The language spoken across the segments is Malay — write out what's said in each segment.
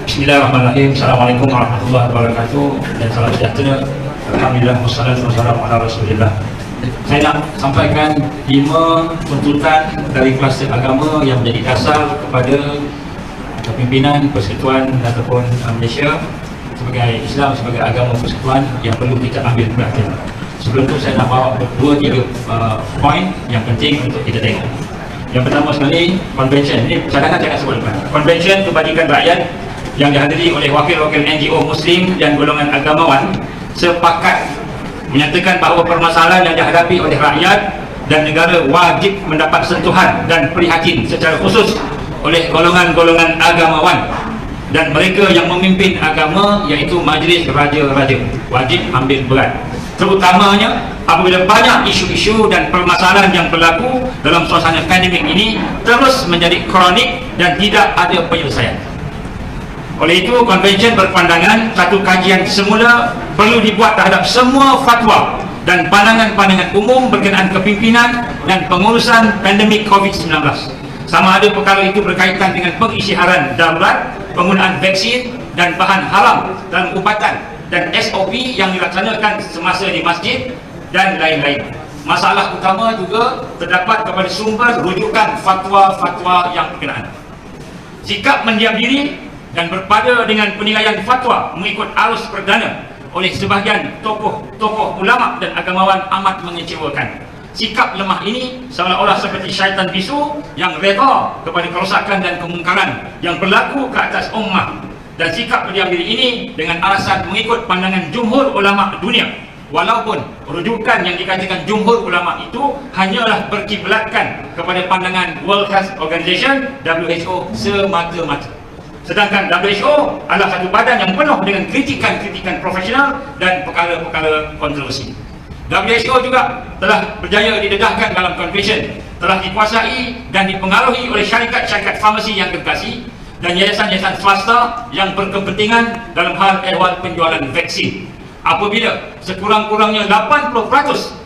Bismillahirrahmanirrahim. Assalamualaikum warahmatullahi wabarakatuh. Dan salam sejahtera. Alhamdulillah wassalatu wassalamu ala Rasulillah. Saya nak sampaikan 5 tuntutan dari kluster agama yang menjadi dasar kepada kepimpinan Persekutuan ataupun Malaysia sebagai Islam, sebagai agama persekutuan yang perlu kita ambil perhatian. Sebelum tu saya nak bawa 2-3 poin yang penting untuk kita tengok. Yang pertama sekali, convention. Ini cadangan saya nak sebut depan. Convention Kebajikan Rakyat yang dihadiri oleh wakil-wakil NGO Muslim dan golongan agamawan sepakat menyatakan bahawa permasalahan yang dihadapi oleh rakyat dan negara wajib mendapat sentuhan dan prihatin secara khusus oleh golongan-golongan agamawan dan mereka yang memimpin agama, iaitu Majlis Raja-Raja wajib ambil berat, terutamanya apabila banyak isu-isu dan permasalahan yang berlaku dalam suasana pandemik ini terus menjadi kronik dan tidak ada penyelesaian. Oleh itu, konvensyen berpandangan satu kajian semula perlu dibuat terhadap semua fatwa dan pandangan-pandangan umum berkenaan kepimpinan dan pengurusan pandemik COVID-19. Sama ada perkara itu berkaitan dengan pengisytiharan darurat, penggunaan vaksin dan bahan haram dalam ubatan dan SOP yang dilaksanakan semasa di masjid dan lain-lain. Masalah utama juga terdapat kepada sumber rujukan fatwa-fatwa yang berkenaan. Sikap mendiam diri dan berpada dengan penilaian fatwa mengikut arus perdana oleh sebahagian tokoh-tokoh ulama dan agamawan amat mengecewakan. Sikap lemah ini seolah-olah seperti syaitan bisu yang reda kepada kerosakan dan kemungkaran yang berlaku ke atas ummah, dan sikap berdiam diri ini dengan alasan mengikut pandangan jumhur ulama dunia, walaupun rujukan yang dikatakan jumhur ulama itu hanyalah berkiblatkan kepada pandangan World Health Organization WHO semata-mata. Sedangkan WHO adalah satu badan yang penuh dengan kritikan-kritikan profesional dan perkara-perkara kontroversi. WHO juga telah berjaya didedahkan dalam convention, telah dikuasai dan dipengaruhi oleh syarikat-syarikat farmasi yang gergasi dan yayasan-yayasan swasta yang berkepentingan dalam hal ehwal penjualan vaksin. Apabila sekurang-kurangnya 80%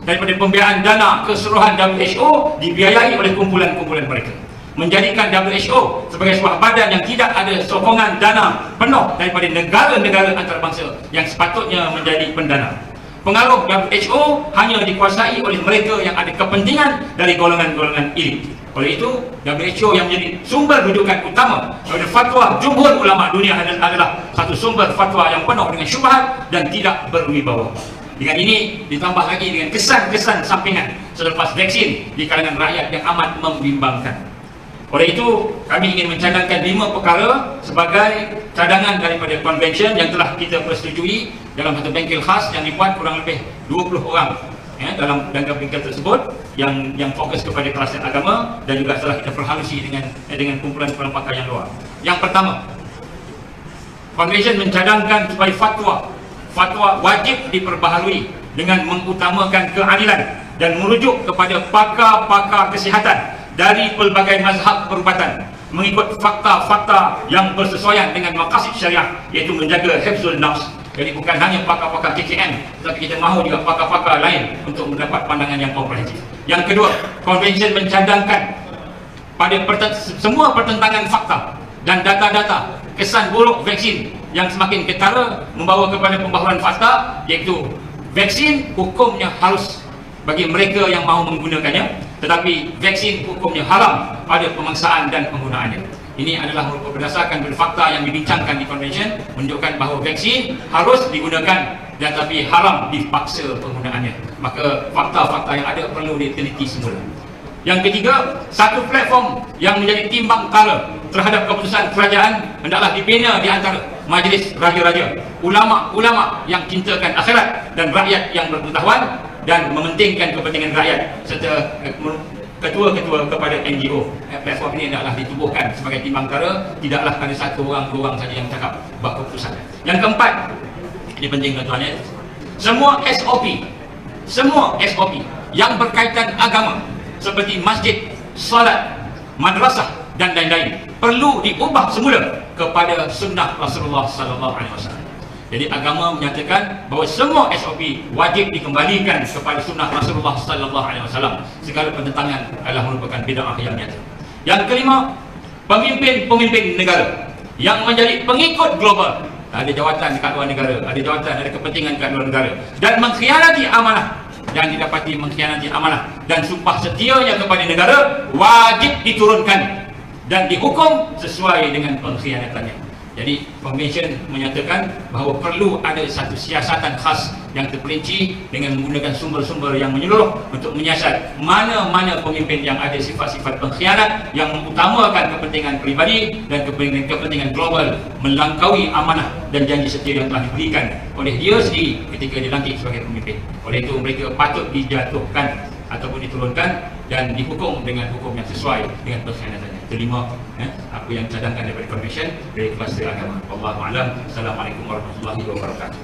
daripada pembiayaan dana keseluruhan WHO dibiayai oleh kumpulan-kumpulan mereka, menjadikan WHO sebagai sebuah badan yang tidak ada sokongan dana penuh daripada negara-negara antarabangsa yang sepatutnya menjadi pendana. Pengaruh WHO hanya dikuasai oleh mereka yang ada kepentingan dari golongan-golongan elit. Oleh itu, WHO yang menjadi sumber rujukan utama kepada fatwa jumhur ulama dunia adalah satu sumber fatwa yang penuh dengan syubhat dan tidak berwibawa. Dengan ini ditambah lagi dengan kesan-kesan sampingan selepas vaksin di kalangan rakyat yang amat membimbangkan. Oleh itu, kami ingin mencadangkan 5 perkara sebagai cadangan daripada konvensyen yang telah kita persetujui dalam satu bengkel khas yang dibuat kurang lebih 20 orang dalam bengkel tersebut yang fokus kepada kluster agama, dan juga telah kita perhalusi dengan kumpulan-kumpulan pakar yang luar. Yang pertama, konvensyen mencadangkan supaya fatwa wajib diperbaharui dengan mengutamakan keadilan dan merujuk kepada pakar-pakar kesihatan dari pelbagai mazhab perubatan mengikut fakta-fakta yang bersesuaian dengan maqasid syariah, iaitu menjaga hifzul nafs. Jadi bukan hanya pakar-pakar KKM, tetapi kita mahu juga pakar-pakar lain untuk mendapat pandangan yang komprehensif. Yang kedua, konvensyen mencadangkan pada semua pertentangan fakta dan data-data kesan buruk vaksin yang semakin ketara membawa kepada pembaharuan fakta, iaitu vaksin hukumnya halus bagi mereka yang mahu menggunakannya, tetapi vaksin hukumnya haram pada pemaksaan dan penggunaannya. Ini adalah berdasarkan fakta yang dibincangkan di konvensyen, menunjukkan bahawa vaksin harus digunakan tetapi haram dipaksa penggunaannya. Maka fakta-fakta yang ada perlu diteliti semula. Yang ketiga, satu platform yang menjadi timbang tara terhadap keputusan kerajaan hendaklah dibina di antara Majlis Raja-Raja, ulama-ulama yang cintakan akhirat dan rakyat yang berpengetahuan dan mementingkan kepentingan rakyat, serta ketua-ketua kepada NGO. Platform ini hendaklah ditubuhkan sebagai timbang tara, tidaklah ada satu orang, dua orang saja yang cakap buat keputusan. Yang keempat, ini penting tuan-tuan ya, semua SOP yang berkaitan agama seperti masjid, solat, madrasah dan lain-lain perlu diubah semula kepada sunnah Rasulullah sallallahu alaihi wasallam. Jadi agama menyatakan bahawa semua SOP wajib dikembalikan kepada sunnah Rasulullah sallallahu alaihi wasallam. Segala pertentangan adalah merupakan bid'ah yang nyata. Yang kelima, pemimpin-pemimpin negara yang menjadi pengikut global, ada jawatan dekat luar negara, ada jawatan, ada kepentingan dekat luar negara, dan mengkhianati amanah, dan didapati mengkhianati amanah dan sumpah setianya kepada negara, wajib diturunkan dan dihukum sesuai dengan pengkhianatannya. Jadi Convention menyatakan bahawa perlu ada satu siasatan khas yang terperinci dengan menggunakan sumber-sumber yang menyeluruh untuk menyiasat mana-mana pemimpin yang ada sifat-sifat pengkhianat yang mengutamakan kepentingan peribadi dan kepentingan global, melangkaui amanah dan janji setia yang telah diberikan oleh dia sendiri ketika dilantik sebagai pemimpin. Oleh itu mereka patut dijatuhkan ataupun diturunkan dan dihukum dengan hukum yang sesuai dengan pengkhianatannya. Terima apa yang cadangkan daripada Convention dari kluster agama. Wallahu a'lam. Assalamualaikum warahmatullahi wabarakatuh.